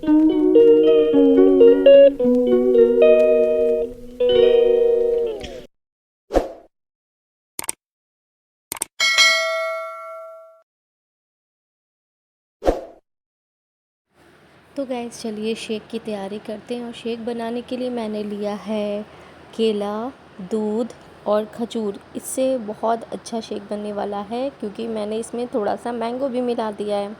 तो गैस चलिए शेक की तैयारी करते हैं। और शेक बनाने के लिए मैंने लिया है केला, दूध और खजूर। इससे बहुत अच्छा शेक बनने वाला है, क्योंकि मैंने इसमें थोड़ा सा मैंगो भी मिला दिया है।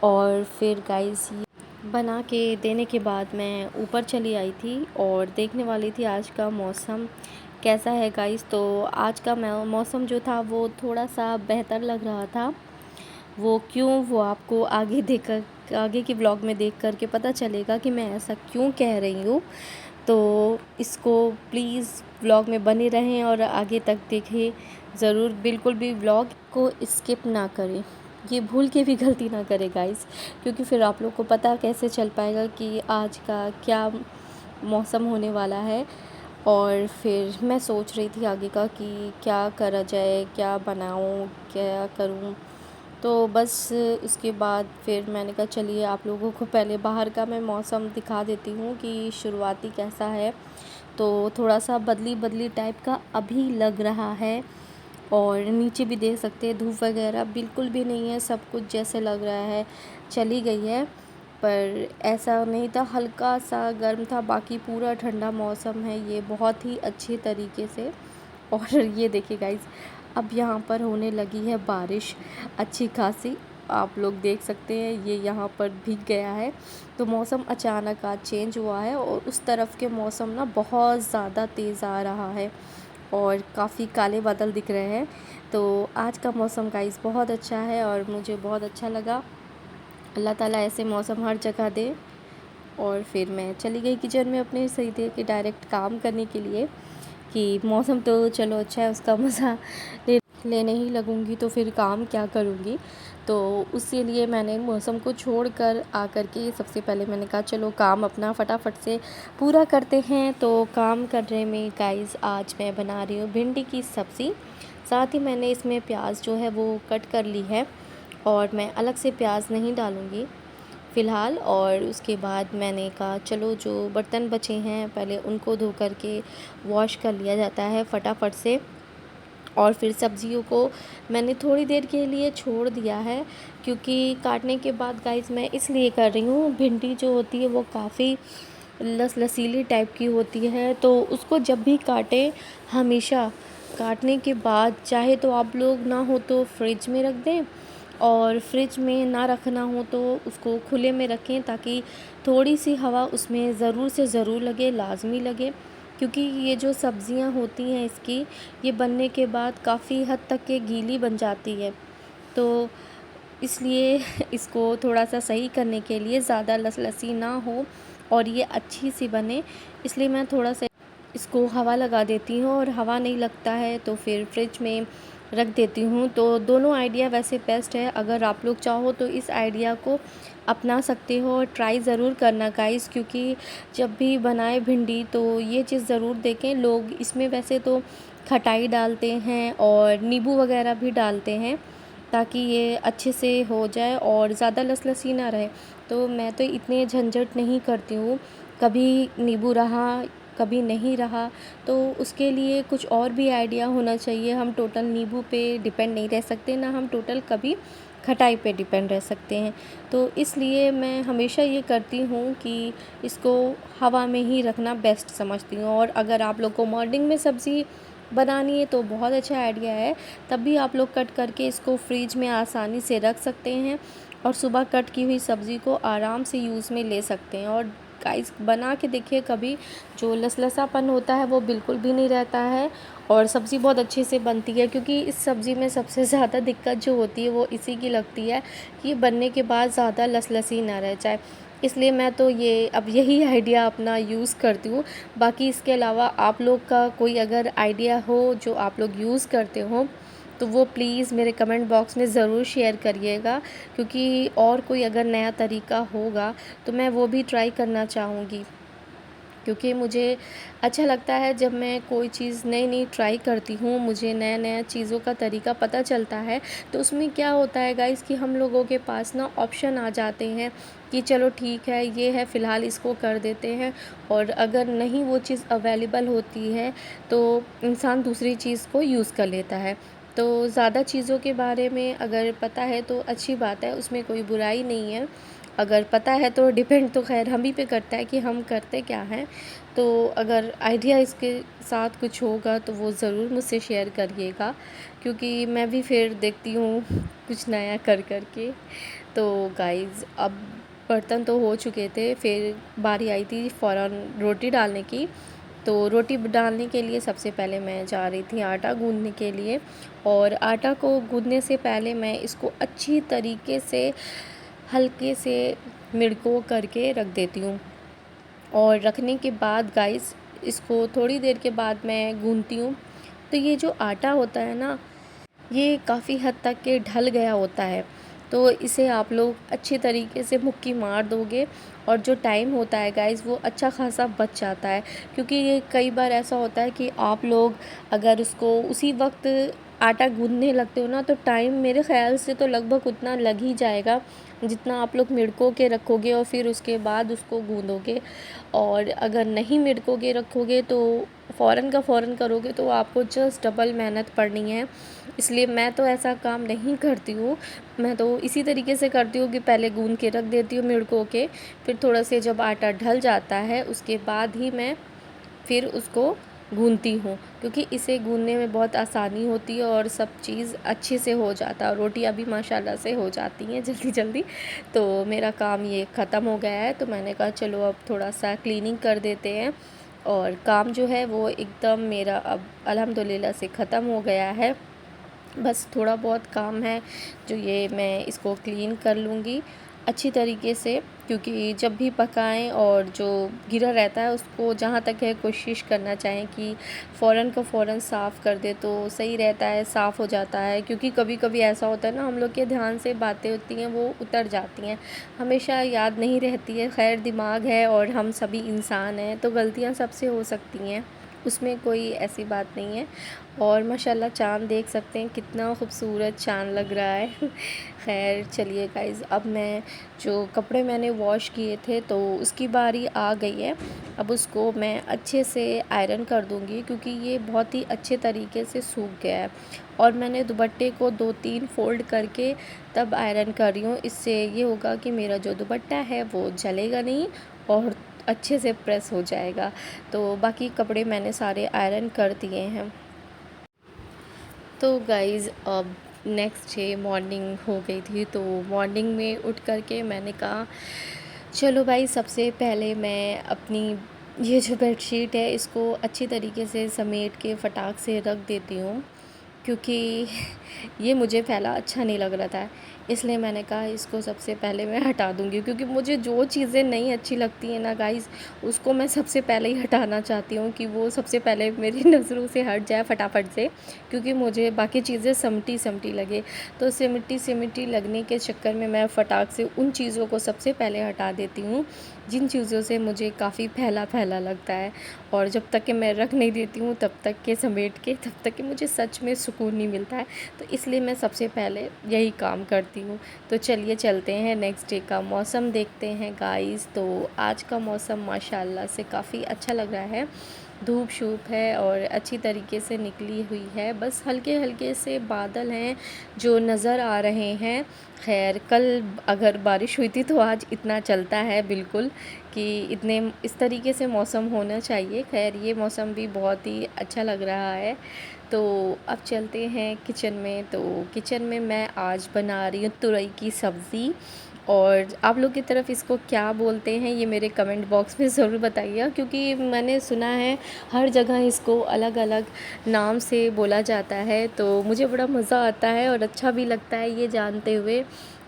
और फिर गाइस ये बना के देने के बाद मैं ऊपर चली आई थी और देखने वाली थी आज का मौसम कैसा है गाइस। तो आज का मौसम जो था वो थोड़ा सा बेहतर लग रहा था। वो क्यों, वो आपको आगे की व्लॉग में देख कर के पता चलेगा कि मैं ऐसा क्यों कह रही हूँ। तो इसको प्लीज़ व्लॉग में बने रहें और आगे तक देखें ज़रूर। बिल्कुल भी व्लॉग को स्किप ना करें, ये भूल के भी गलती ना करें गाइस, क्योंकि फिर आप लोग को पता कैसे चल पाएगा कि आज का क्या मौसम होने वाला है। और फिर मैं सोच रही थी आगे का कि क्या करा जाए, क्या बनाऊँ, क्या करूँ। तो बस उसके बाद फिर मैंने कहा चलिए आप लोगों को पहले बाहर का मैं मौसम दिखा देती हूँ कि शुरुआती कैसा है। तो थोड़ा सा बदली बदली टाइप का अभी लग रहा है। और नीचे भी देख सकते हैं धूप वगैरह बिल्कुल भी नहीं है, सब कुछ जैसे लग रहा है चली गई है। पर ऐसा नहीं था, हल्का सा गर्म था, बाकी पूरा ठंडा मौसम है ये बहुत ही अच्छे तरीके से। और ये देखिए गाइस, अब यहाँ पर होने लगी है बारिश अच्छी खासी। आप लोग देख सकते हैं ये यहाँ पर भीग गया है। तो मौसम अचानक आज चेंज हुआ है और उस तरफ के मौसम ना बहुत ज़्यादा तेज़ आ रहा है और काफ़ी काले बादल दिख रहे हैं। तो आज का मौसम गाइस बहुत अच्छा है और मुझे बहुत अच्छा लगा। अल्लाह ताला ऐसे मौसम हर जगह दे। और फिर मैं चली गई किचन में अपने सही दे के डायरेक्ट काम करने के लिए कि मौसम तो चलो अच्छा है, उसका मज़ा लेने ही लगूंगी तो फिर काम क्या करूँगी। तो उसी लिए मैंने मौसम को छोड़कर आकर के सबसे पहले मैंने कहा चलो काम अपना फटाफट से पूरा करते हैं। तो काम करने में गाइस आज मैं बना रही हूँ भिंडी की सब्ज़ी। साथ ही मैंने इसमें प्याज जो है वो कट कर ली है और मैं अलग से प्याज नहीं डालूँगी फ़िलहाल। और उसके बाद मैंने कहा चलो जो बर्तन बचे हैं पहले उनको धो कर के वॉश कर लिया जाता है फटाफट से। और फिर सब्जियों को मैंने थोड़ी देर के लिए छोड़ दिया है, क्योंकि काटने के बाद गाइस मैं इसलिए कर रही हूँ, भिंडी जो होती है वो काफ़ी लसीली टाइप की होती है। तो उसको जब भी काटें हमेशा काटने के बाद चाहे तो आप लोग ना हो तो फ्रिज में रख दें, और फ्रिज में ना रखना हो तो उसको खुले में रखें, ताकि थोड़ी सी हवा उसमें ज़रूर से ज़रूर लगे, लाज़मी लगे। क्योंकि ये जो सब्ज़ियाँ होती हैं इसकी, ये बनने के बाद काफ़ी हद तक ये गीली बन जाती है। तो इसलिए इसको थोड़ा सा सही करने के लिए ज़्यादा लसी ना हो और ये अच्छी सी बने, इसलिए मैं थोड़ा सा इसको हवा लगा देती हूँ। और हवा नहीं लगता है तो फिर फ्रिज में रख देती हूँ। तो दोनों आइडिया वैसे बेस्ट है, अगर आप लोग चाहो तो इस आइडिया को अपना सकते हो और ट्राई ज़रूर करना गाइस। क्योंकि जब भी बनाए भिंडी तो ये चीज़ ज़रूर देखें, लोग इसमें वैसे तो खटाई डालते हैं और नींबू वगैरह भी डालते हैं ताकि ये अच्छे से हो जाए और ज़्यादा लसी ना रहे। तो मैं तो इतने झंझट नहीं करती हूँ, कभी नींबू रहा कभी नहीं रहा। तो उसके लिए कुछ और भी आइडिया होना चाहिए, हम टोटल नींबू पे डिपेंड नहीं रह सकते, ना हम टोटल कभी खटाई पे डिपेंड रह सकते हैं। तो इसलिए मैं हमेशा ये करती हूँ कि इसको हवा में ही रखना बेस्ट समझती हूँ। और अगर आप लोग को मॉर्निंग में सब्ज़ी बनानी है तो बहुत अच्छा आइडिया है, तब भी आप लोग कट करके इसको फ्रिज में आसानी से रख सकते हैं और सुबह कट की हुई सब्ज़ी को आराम से यूज़ में ले सकते हैं। और गाइस बना के देखिए कभी, जो लसलसापन होता है वो बिल्कुल भी नहीं रहता है और सब्ज़ी बहुत अच्छे से बनती है। क्योंकि इस सब्ज़ी में सबसे ज़्यादा दिक्कत जो होती है वो इसी की लगती है कि बनने के बाद ज़्यादा लसी ना रह जाए। इसलिए मैं तो ये अब यही आइडिया अपना यूज़ करती हूँ। बाकी इसके अलावा आप लोग का कोई अगर आइडिया हो जो आप लोग यूज़ करते हो तो वो प्लीज़ मेरे कमेंट बॉक्स में ज़रूर शेयर करिएगा, क्योंकि और कोई अगर नया तरीका होगा तो मैं वो भी ट्राई करना चाहूँगी। क्योंकि मुझे अच्छा लगता है जब मैं कोई चीज़ नई नई ट्राई करती हूँ, मुझे नया नया चीज़ों का तरीका पता चलता है। तो उसमें क्या होता है गाइस कि हम लोगों के पास ना ऑप्शन आ जाते हैं कि चलो ठीक है, ये है फ़िलहाल इसको कर देते हैं। और अगर नहीं वो चीज़ अवेलेबल होती है तो इंसान दूसरी चीज़ को यूज़ कर लेता है। तो ज़्यादा चीज़ों के बारे में अगर पता है तो अच्छी बात है, उसमें कोई बुराई नहीं है। अगर पता है तो डिपेंड तो ख़ैर हम ही पे करता है कि हम करते क्या हैं। तो अगर आइडिया इसके साथ कुछ होगा तो वो ज़रूर मुझसे शेयर करिएगा, क्योंकि मैं भी फिर देखती हूँ कुछ नया कर के। तो गाइज़, अब बर्तन तो हो चुके थे, फिर बारी आई थी फ़ौरन रोटी डालने की। तो रोटी डालने के लिए सबसे पहले मैं जा रही थी आटा गूँधने के लिए। और आटा को गूँधने से पहले मैं इसको अच्छी तरीके से हल्के से मिडको करके रख देती हूँ। और रखने के बाद गाइस, इसको थोड़ी देर के बाद मैं गूँथती हूँ। तो ये जो आटा होता है ना, ये काफ़ी हद तक के ढल गया होता है। तो इसे आप लोग अच्छी तरीके से मुक्की मार दोगे और जो टाइम होता है गाइस, वो अच्छा खासा बच जाता है। क्योंकि ये कई बार ऐसा होता है कि आप लोग अगर उसको उसी वक्त आटा गूँधने लगते हो ना, तो टाइम मेरे ख़्याल से तो लगभग उतना लग ही जाएगा जितना आप लोग मिडको के रखोगे और फिर उसके बाद उसको गूँधोगे। और अगर नहीं मिडको के रखोगे तो फ़ौरन का फ़ौरन करोगे तो आपको जस्ट डबल मेहनत पड़नी है। इसलिए मैं तो ऐसा काम नहीं करती हूँ। मैं तो इसी तरीके से करती हूँ कि पहले गूँध के रख देती हूँ मिडको के, फिर थोड़ा से जब आटा ढल जाता है उसके बाद ही मैं फिर उसको गूँथती हूँ, क्योंकि इसे गूँधने में बहुत आसानी होती है और सब चीज़ अच्छे से हो जाता है। और रोटियाँ भी माशाल्लाह से हो जाती हैं जल्दी जल्दी। तो मेरा काम ये ख़त्म हो गया है, तो मैंने कहा चलो अब थोड़ा सा क्लीनिंग कर देते हैं। और काम जो है वो एकदम मेरा अब अल्हम्दुलिल्लाह से ख़त्म हो गया है। बस थोड़ा बहुत काम है जो ये मैं इसको क्लीन कर लूँगी अच्छी तरीके से, क्योंकि जब भी पकाएं और जो गिरा रहता है उसको जहाँ तक है कोशिश करना चाहें कि फ़ौरन का फ़ौरन साफ़ कर दे तो सही रहता है, साफ़ हो जाता है। क्योंकि कभी कभी ऐसा होता है ना, हम लोग के ध्यान से बातें होती हैं वो उतर जाती हैं, हमेशा याद नहीं रहती है। खैर, दिमाग है और हम सभी इंसान हैं तो गलतियाँ सबसे हो सकती हैं, उसमें कोई ऐसी बात नहीं है। और माशाल्लाह चाँद देख सकते हैं, कितना खूबसूरत चाँद लग रहा है। खैर चलिए गाइज़, अब मैं जो कपड़े मैंने वॉश किए थे तो उसकी बारी आ गई है। अब उसको मैं अच्छे से आयरन कर दूँगी, क्योंकि ये बहुत ही अच्छे तरीके से सूख गया है। और मैंने दुपट्टे को 2-3 फ़ोल्ड करके तब आयरन कर रही हूँ। इससे ये होगा कि मेरा जो दुपट्टा है वो जलेगा नहीं और अच्छे से प्रेस हो जाएगा। तो बाकी कपड़े मैंने सारे आयरन कर दिए हैं। तो गाइज़, अब नेक्स्ट डे मॉर्निंग हो गई थी, तो मॉर्निंग में उठ कर के मैंने कहा चलो भाई, सबसे पहले मैं अपनी ये जो बेडशीट है इसको अच्छी तरीके से समेट के फटाक से रख देती हूँ, क्योंकि ये मुझे फैला अच्छा नहीं लग रहा था। इसलिए मैंने कहा इसको सबसे पहले मैं हटा दूँगी, क्योंकि मुझे जो चीज़ें नहीं अच्छी लगती हैं ना गाइज़, उसको मैं सबसे पहले ही हटाना चाहती हूँ कि वो सबसे पहले मेरी नज़रों से हट जाए फटाफट से, क्योंकि मुझे बाकी चीज़ें सिमटी सिमटी लगे। तो सिमटी सिमटी लगने के चक्कर में मैं फटाक से उन चीज़ों को सबसे पहले हटा देती हूँ जिन चीज़ों से मुझे काफ़ी फैला फैला लगता है। और जब तक कि मैं रख नहीं देती हूँ तब तक के समेट के, तब तक कि मुझे सच में सुकून नहीं मिलता है। तो इसलिए मैं सबसे पहले यही काम करती हूँ। तो चलिए चलते हैं नेक्स्ट डे का मौसम देखते हैं गाइस। तो आज का मौसम माशाल्लाह से काफ़ी अच्छा लग रहा है, धूप शूप है और अच्छी तरीके से निकली हुई है। बस हल्के हल्के से बादल हैं जो नज़र आ रहे हैं। खैर, कल अगर बारिश हुई थी तो आज इतना चलता है बिल्कुल कि इतने इस तरीके से मौसम होना चाहिए। खैर, ये मौसम भी बहुत ही अच्छा लग रहा है। तो अब चलते हैं किचन में। तो किचन में मैं आज बना रही हूँ तुरई की सब्ज़ी। और आप लोग की तरफ इसको क्या बोलते हैं ये मेरे कमेंट बॉक्स में ज़रूर बताइएगा, क्योंकि मैंने सुना है हर जगह इसको अलग अलग नाम से बोला जाता है। तो मुझे बड़ा मज़ा आता है और अच्छा भी लगता है ये जानते हुए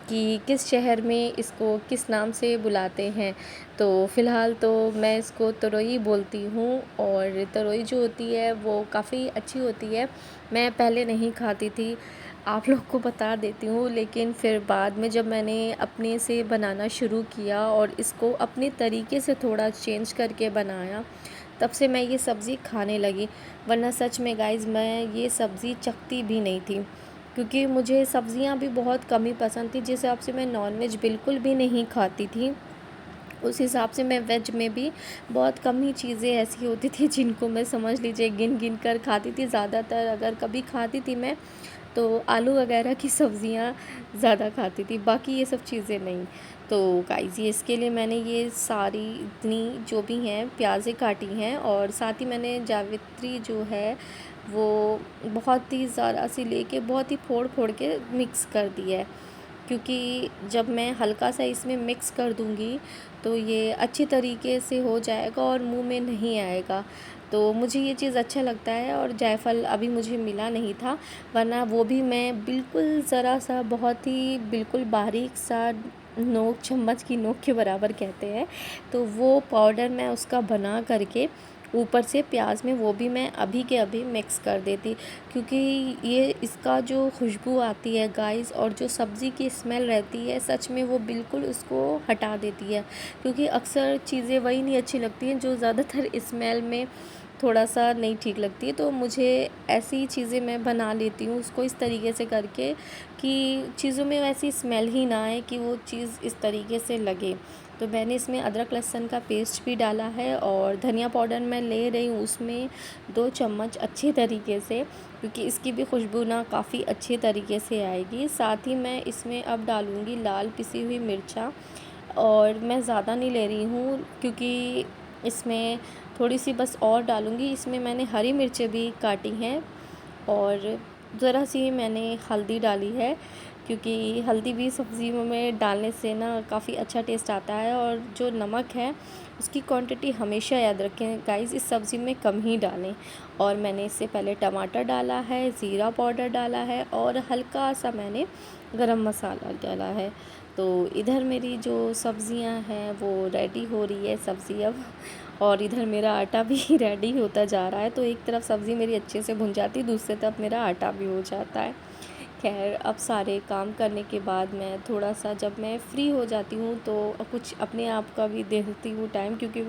कि किस शहर में इसको किस नाम से बुलाते हैं। तो फ़िलहाल तो मैं इसको तरोई बोलती हूँ। और तरोई जो होती है वो काफ़ी अच्छी होती है। मैं पहले नहीं खाती थी, आप लोग को बता देती हूँ, लेकिन फिर बाद में जब मैंने अपने से बनाना शुरू किया और इसको अपने तरीके से थोड़ा चेंज करके बनाया, तब से मैं ये सब्ज़ी खाने लगी। वरना सच में गाइज़, मैं ये सब्ज़ी चखती भी नहीं थी। क्योंकि मुझे सब्ज़ियाँ भी बहुत कम ही पसंद थी। जिस हिसाब से मैं नॉनवेज बिल्कुल भी नहीं खाती थी, उस हिसाब से मैं वेज में भी बहुत कम ही चीज़ें ऐसी होती थी जिनको मैं समझ लीजिए गिन गिन कर खाती थी। ज़्यादातर अगर कभी खाती थी मैं तो आलू वगैरह की सब्ज़ियाँ ज़्यादा खाती थी, बाकी ये सब चीज़ें नहीं। तो गाइस ये इसके लिए मैंने ये सारी इतनी जो भी हैं प्याज़ें काटी हैं, और साथ ही मैंने जावित्री जो है वो बहुत ही ज़रा सी लेके बहुत ही फोड़ फोड़ के मिक्स कर दी है, क्योंकि जब मैं हल्का सा इसमें मिक्स कर दूँगी तो ये अच्छी तरीके से हो जाएगा और मुंह में नहीं आएगा। तो मुझे ये चीज़ अच्छा लगता है। और जायफ़ल अभी मुझे मिला नहीं था, वरना वो भी मैं बिल्कुल ज़रा सा बहुत ही बिल्कुल बारीक सा नोक, चम्मच की नोक के बराबर कहते हैं, तो वो पाउडर मैं उसका बना करके ऊपर से प्याज में वो भी मैं अभी के अभी मिक्स कर देती, क्योंकि ये इसका जो खुशबू आती है गाइस, और जो सब्ज़ी की स्मेल रहती है सच में वो बिल्कुल उसको हटा देती है। क्योंकि अक्सर चीज़ें वही नहीं अच्छी लगती हैं जो ज़्यादातर स्मेल में थोड़ा सा नहीं ठीक लगती है। तो मुझे ऐसी चीज़ें मैं बना लेती हूँ उसको इस तरीके से करके कि चीज़ों में वैसी स्मेल ही ना आए कि वो चीज़ इस तरीके से लगे। तो मैंने इसमें अदरक लहसुन का पेस्ट भी डाला है, और धनिया पाउडर मैं ले रही हूँ उसमें 2 चम्मच अच्छे तरीके से, क्योंकि इसकी भी खुशबू ना काफ़ी अच्छे तरीके से आएगी। साथ ही मैं इसमें अब डालूँगी लाल पिसी हुई मिर्चा, और मैं ज़्यादा नहीं ले रही हूँ क्योंकि इसमें थोड़ी सी बस और डालूँगी। इसमें मैंने हरी मिर्चें भी काटी हैं, और ज़रा सी मैंने हल्दी डाली है, क्योंकि हल्दी भी सब्ज़ियों में डालने से ना काफ़ी अच्छा टेस्ट आता है। और जो नमक है उसकी क्वांटिटी हमेशा याद रखें गाइस, इस सब्ज़ी में कम ही डालें। और मैंने इससे पहले टमाटर डाला है, ज़ीरा पाउडर डाला है, और हल्का सा मैंने गरम मसाला डाला है। तो इधर मेरी जो सब्ज़ियां हैं वो रेडी हो रही है सब्ज़ी अब, और इधर मेरा आटा भी रेडी होता जा रहा है। तो एक तरफ सब्ज़ी मेरी अच्छे से भुन जाती है, दूसरी तरफ मेरा आटा भी हो जाता है। खैर अब सारे काम करने के बाद मैं थोड़ा सा जब मैं फ्री हो जाती हूँ तो कुछ अपने आप का भी देती हूँ टाइम, क्योंकि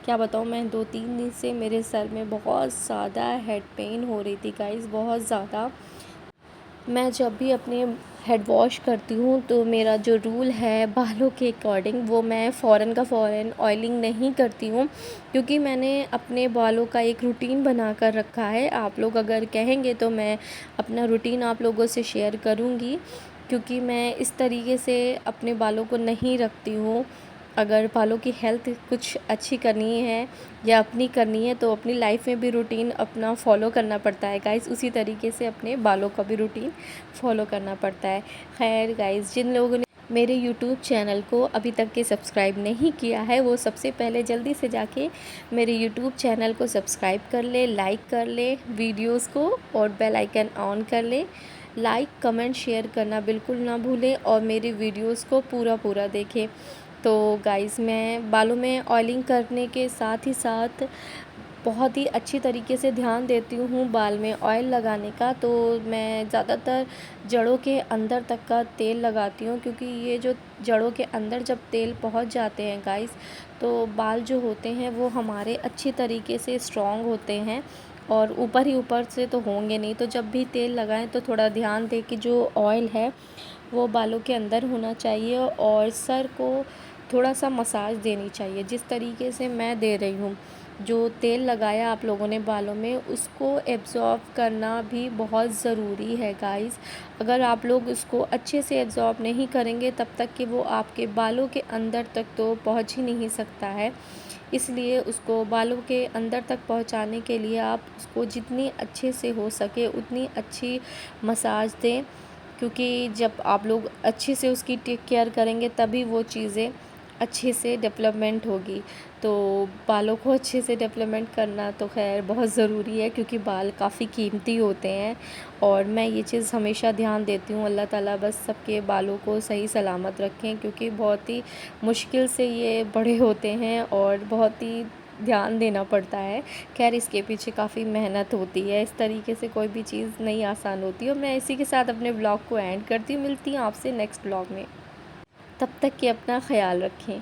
क्या बताऊँ मैं 2-3 दिन से मेरे सर में बहुत ज़्यादा हेड पेन हो रही थी गाइस, बहुत ज़्यादा। मैं जब भी अपने हेड वॉश करती हूँ तो मेरा जो रूल है बालों के अकॉर्डिंग, वो मैं फ़ौरन का फ़ौरन ऑयलिंग नहीं करती हूँ, क्योंकि मैंने अपने बालों का एक रूटीन बना कर रखा है। आप लोग अगर कहेंगे तो मैं अपना रूटीन आप लोगों से शेयर करूँगी, क्योंकि मैं इस तरीके से अपने बालों को नहीं रखती हूँ। अगर बालों की हेल्थ कुछ अच्छी करनी है या अपनी करनी है तो अपनी लाइफ में भी रूटीन अपना फॉलो करना पड़ता है गाइस, उसी तरीके से अपने बालों का भी रूटीन फॉलो करना पड़ता है। खैर गाइस, जिन लोगों ने मेरे यूट्यूब चैनल को अभी तक के सब्सक्राइब नहीं किया है वो सबसे पहले जल्दी से जाके मेरे यूट्यूब चैनल को सब्सक्राइब कर ले, लाइक कर ले वीडियोस को, और बेल आइकन ऑन कर ले। लाइक कमेंट शेयर करना बिल्कुल ना भूलें, और मेरी वीडियोस को पूरा पूरा देखें। तो गाइस, मैं बालों में ऑयलिंग करने के साथ ही साथ बहुत ही अच्छी तरीके से ध्यान देती हूँ बाल में ऑयल लगाने का। तो मैं ज़्यादातर जड़ों के अंदर तक का तेल लगाती हूँ, क्योंकि ये जो जड़ों के अंदर जब तेल पहुँच जाते हैं गाइस, तो बाल जो होते हैं वो हमारे अच्छी तरीके से स्ट्रॉन्ग होते हैं। और ऊपर ही ऊपर से तो होंगे नहीं, तो जब भी तेल लगाएं तो थोड़ा ध्यान दें कि जो ऑयल है वो बालों के अंदर होना चाहिए, और सर को थोड़ा सा मसाज देनी चाहिए जिस तरीके से मैं दे रही हूँ। जो तेल लगाया आप लोगों ने बालों में उसको एब्ज़ॉर्ब करना भी बहुत ज़रूरी है गाइस। अगर आप लोग उसको अच्छे से एब्ज़ॉर्ब नहीं करेंगे तब तक कि वो आपके बालों के अंदर तक तो पहुँच ही नहीं सकता है। इसलिए उसको बालों के अंदर तक पहुँचाने के लिए आप उसको जितनी अच्छे से हो सके उतनी अच्छी मसाज दें, क्योंकि जब आप लोग अच्छे से उसकी टेक केयर करेंगे तभी वो चीज़ें अच्छे से डेवलपमेंट होगी। तो बालों को अच्छे से डेवलपमेंट करना तो खैर बहुत ज़रूरी है, क्योंकि बाल काफ़ी कीमती होते हैं, और मैं ये चीज़ हमेशा ध्यान देती हूँ। अल्लाह ताला बस सबके बालों को सही सलामत रखें, क्योंकि बहुत ही मुश्किल से ये बड़े होते हैं और बहुत ही ध्यान देना पड़ता है। खैर इसके पीछे काफ़ी मेहनत होती है, इस तरीके से कोई भी चीज़ नहीं आसान होती। और मैं इसी के साथ अपने ब्लॉग को एंड करती हूँ। मिलती हूँ आपसे नेक्स्ट ब्लॉग में, तब तक कि अपना ख्याल रखें।